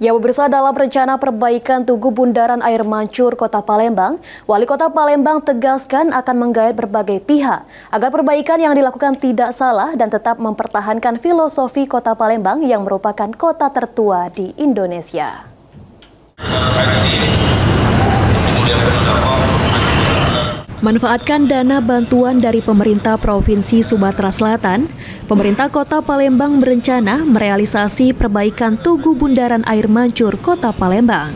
Ya pemirsa, dalam rencana perbaikan Tugu Bundaran Air Mancur Kota Palembang, Wali Kota Palembang tegaskan akan menggait berbagai pihak agar perbaikan yang dilakukan tidak salah dan tetap mempertahankan filosofi Kota Palembang yang merupakan kota tertua di Indonesia. Manfaatkan dana bantuan dari pemerintah Provinsi Sumatera Selatan, pemerintah Kota Palembang berencana merealisasi perbaikan Tugu Bundaran Air Mancur Kota Palembang.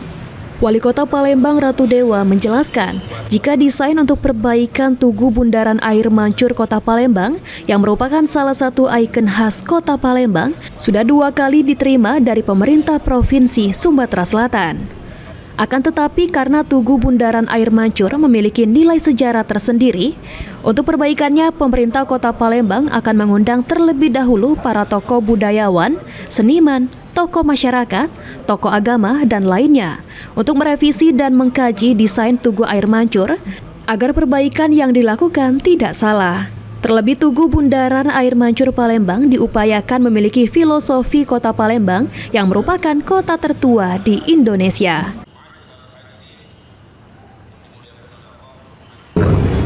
Wali Kota Palembang Ratu Dewa menjelaskan, jika desain untuk perbaikan Tugu Bundaran Air Mancur Kota Palembang yang merupakan salah satu ikon khas Kota Palembang sudah 2 kali diterima dari pemerintah Provinsi Sumatera Selatan. Akan tetapi karena Tugu Bundaran Air Mancur memiliki nilai sejarah tersendiri, untuk perbaikannya pemerintah Kota Palembang akan mengundang terlebih dahulu para tokoh budayawan, seniman, tokoh masyarakat, tokoh agama, dan lainnya untuk merevisi dan mengkaji desain Tugu Air Mancur agar perbaikan yang dilakukan tidak salah. Terlebih Tugu Bundaran Air Mancur Palembang diupayakan memiliki filosofi Kota Palembang yang merupakan kota tertua di Indonesia.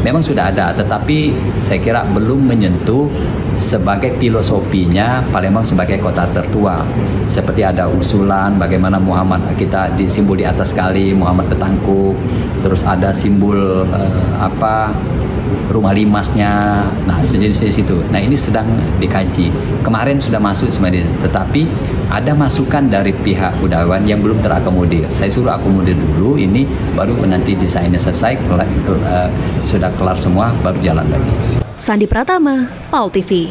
Memang sudah ada, tetapi saya kira belum menyentuh sebagai filosofinya Palembang sebagai kota tertua. Seperti ada usulan bagaimana Muhammad, kita simbol di atas kali Muhammad Petangkup, terus ada simbol rumah limasnya, nah sejenis situ. Nah ini sedang dikaji. Kemarin sudah masuk sebenarnya, tetapi ada masukan dari pihak budayawan yang belum terakomodir. Saya suruh akomodir dulu, ini baru nanti desainnya selesai, sudah kelar semua, baru jalan lagi. Sandi Pratama, PAL TV.